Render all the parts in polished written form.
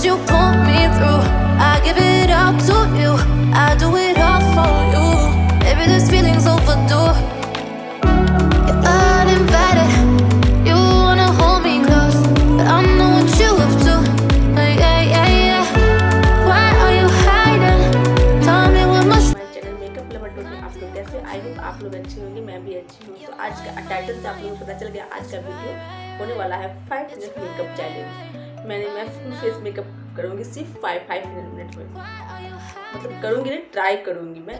what you put me through. I give it up to you, I do it all for you. Maybe this feeling's overdue. You're uninvited, you wanna hold me close, but I know what you up to. Yeah, yeah, yeah. Why are you hiding? Tell me what must channel makeup lover dot में आप लोग कैसे, I hope आप लोग अच्छे होंगे, मैं भी अच्छी हूँ। तो आज का टाइटल से आप लोगों को पता चल गया, आज का वीडियो होने वाला है 5 मिनट मेकअप चैलेंज। मैं फुल फेस मेकअप करूँगी सिर्फ 5 मिनट में, मतलब करूँगी नहीं, ट्राई करूँगी। मैं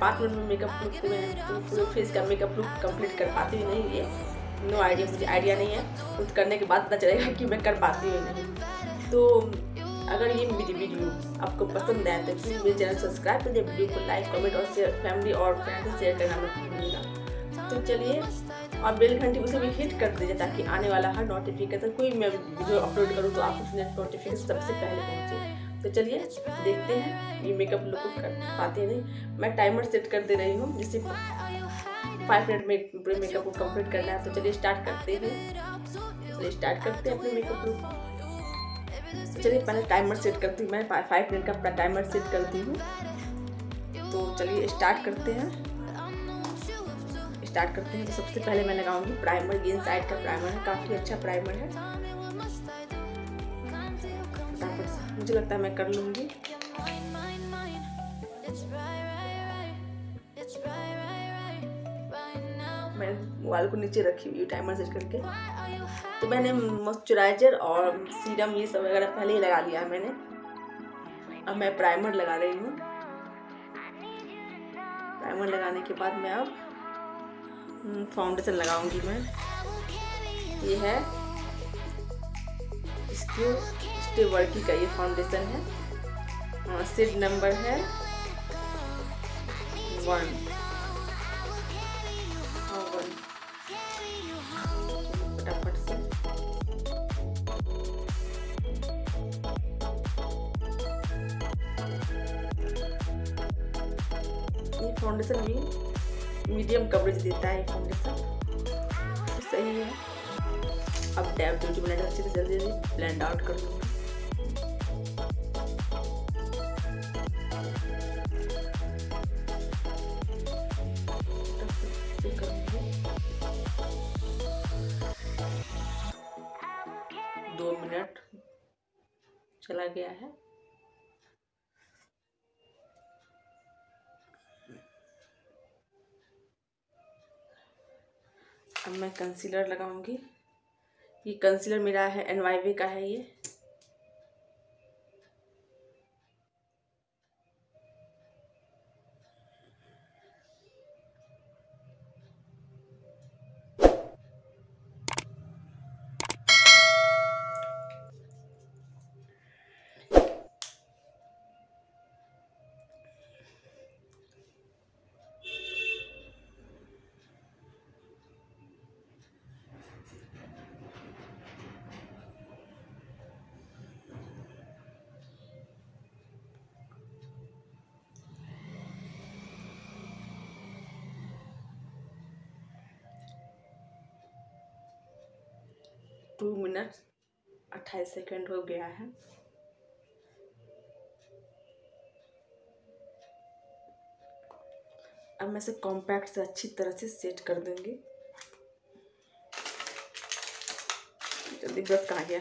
5 मिनट में मेकअप लुक को मैं फुल फेस का मेकअप लुक कंप्लीट कर पाती हूँ नहीं, ये नो आइडिया, मुझे आइडिया नहीं है। खुद करने के बाद पता चलेगा कि मैं कर पाती हूँ नहीं। तो अगर ये मेरी वीडियो आपको पसंद आए तो प्लीज़ मेरे चैनल सब्सक्राइब कर दीजिए, वीडियो को लाइक कमेंट और शेयर, फैमिली और फ्रेंड से शेयर करना मत भूलिएगा। तो चलिए, और बेल घंटी उसे भी हिट कर दीजिए ताकि आने वाला हर नोटिफिकेशन, कोई मैं वीडियो अपलोड करूँ तो आपको नोटिफिकेशन सबसे पहले पहुँचे। तो चलिए देखते हैं ये मेकअप लुक को कर पाते नहीं। मैं टाइमर सेट कर दे रही हूँ जिससे 5 मिनट में पूरे मेकअप को कंप्लीट करना है। तो चलिए स्टार्ट करते हैं, अपने मेकअप लुक। चलिए पहले टाइमर सेट करती हूँ, मैं 5 मिनट का टाइमर सेट करती हूँ। तो चलिए स्टार्ट करते हैं। तो सबसे पहले मैं लगाऊंगी प्राइमर। ये इनसाइड का प्राइमर है, काफ़ी अच्छा प्राइमर है। फटाफट से मुझे लगता है मैं कर लूँगी। मैं मोबाइल को नीचे रखी हुई टाइमर सेट करके। तो मैंने मॉइस्चराइजर और सीरम ये सब वगैरह पहले ही लगा लिया है मैंने। अब मैं प्राइमर लगा रही हूँ। प्राइमर लगाने के बाद मैं अब फाउंडेशन लगाऊंगी। मैं ये है इसको स्टेवर्की का ये फाउंडेशन है, शेड नंबर है 1। फटाफट से ये फाउंडेशन भी मीडियम कवरेज देता है, फाउंडेशन सही है। अब टैप ब्यूटी ब्लेंडर अच्छे से जल्दी ब्लेंड आउट कर लूँगी। दो मिनट चला गया है। अब मैं कंसीलर लगाऊंगी। ये कंसीलर मेरा है NYV का है ये। टू मिनट 28 सेकंड हो गया है। अब मैं इसे कॉम्पैक्ट से अच्छी तरह से सेट कर दूंगी। जल्दी, ब्रश कहाँ गया?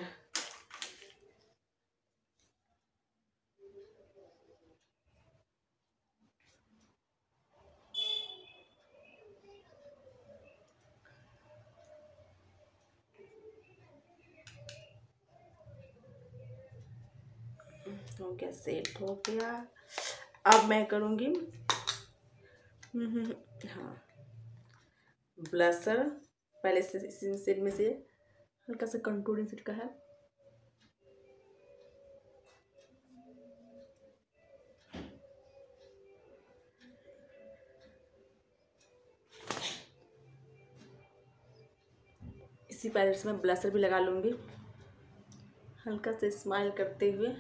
हो गया, सेट हो गया। अब मैं करूँगी हाँ ब्लशर। पहले से इसी शेड में से हल्का सा कंटूरिंग शेड का है। इसी पैलेट से मैं ब्लशर भी लगा लूँगी, हल्का से स्माइल करते हुए।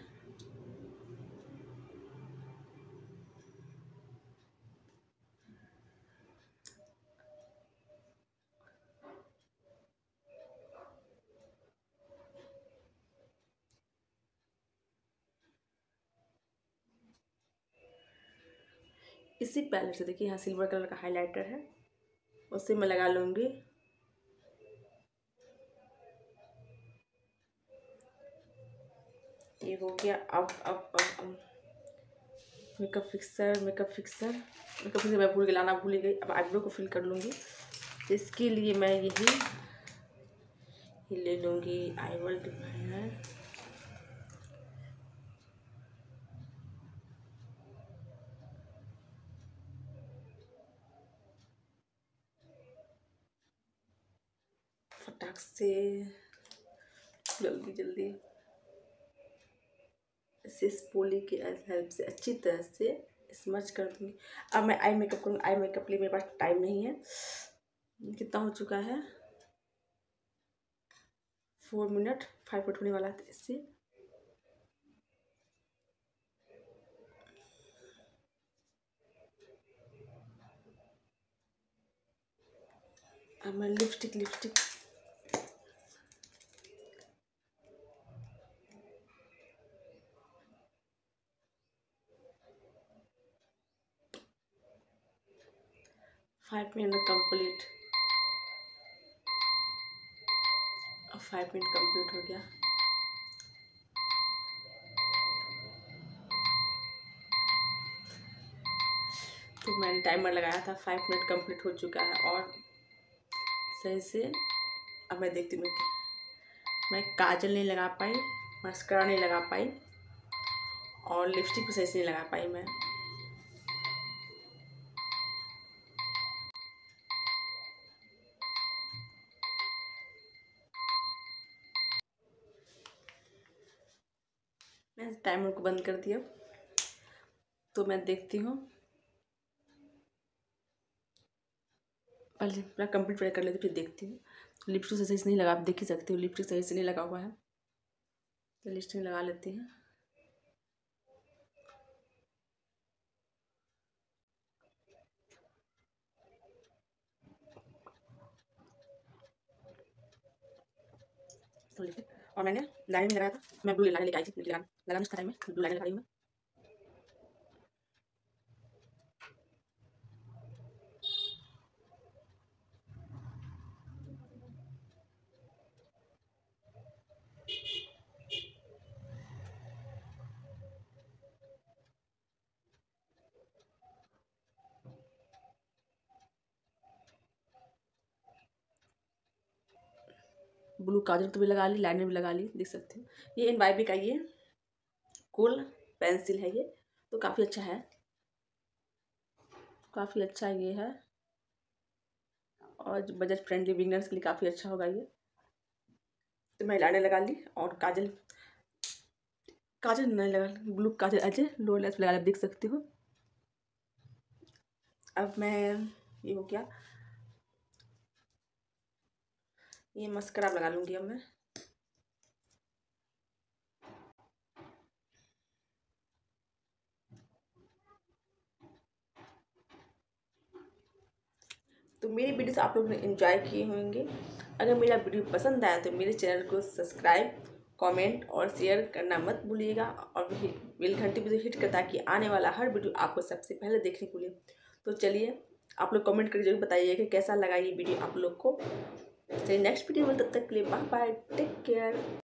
इसी पैलेट से देखिए यहाँ सिल्वर कलर का हाइलाइटर है, उससे मैं लगा लूँगी। ये हो गया। अब मेकअप फिक्सर मैं भूल के लाना भूल गई। अब आईब्रो को फिल कर लूँगी। तो इसके लिए मैं यही ले लूँगी आईब्रो डिफाइनर। फटाक से जल्दी इसे स्पूली की हेल्प से अच्छी तरह से स्मच कर दूँगी। अब मैं आई मेकअप करूँगी। आई मेकअप लिए मेरे पास टाइम नहीं है। कितना हो चुका है? 4 मिनट 5 मिनट होने वाला है। इससे अब मैं लिपस्टिक 5 मिनट कंप्लीट। अब 5 मिनट कंप्लीट हो गया। तो मैंने टाइमर लगाया था, 5 मिनट कंप्लीट हो चुका है और सही से। अब मैं देखती हूँ मैं काजल नहीं लगा पाई, मस्करा नहीं लगा पाई और लिपस्टिक भी सही से नहीं लगा पाई मैं। मैं टाइमर को बंद कर दिया। तो मैं देखती हूँ, पहले पूरा कंप्लीट कर लेती फिर देखती हूँ। लिपस्टिक से सही से नहीं लगा, आप देख ही सकते हो लिपस्टिक सही से नहीं लगा हुआ है। तो लिपस्टिक लगा लेती हैं। तो और मैंने लाइनर लगाया था, मैं ब्लू लाइनर लेके आई थी लगाने उसका टाइम में ब्लू लाइनर लगा रही हूँ मैं। ब्लू काजल तो भी लगा ली, लाइनर भी लगा ली, देख सकते हो। ये NYB का ये कूल पेंसिल है, ये तो काफ़ी अच्छा है, काफ़ी अच्छा ये है और बजट फ्रेंडली बिगनर्स के लिए काफ़ी अच्छा होगा ये। तो मैं लाइनर लगा ली और काजल नहीं लगा, ब्लू काजल अजय लोअर लैश लगा, देख सकते हो। अब मैं ये हो गया, ये मस्करा लगा लूँगी अब मैं। तो मेरी वीडियो से आप लोग ने एंजॉय किए होंगे। अगर मेरा वीडियो पसंद आया तो मेरे चैनल को सब्सक्राइब, कमेंट और शेयर करना मत भूलिएगा और बेल घंटी पर हिट कर, ताकि आने वाला हर वीडियो आपको सबसे पहले देखने को मिले। तो चलिए आप लोग कमेंट करके जरूर बताइए कि कैसा लगा ये वीडियो आप लोग को। चलिए नेक्स्ट वीडियो में, तब तक के लिए बाय बाय, टेक केयर।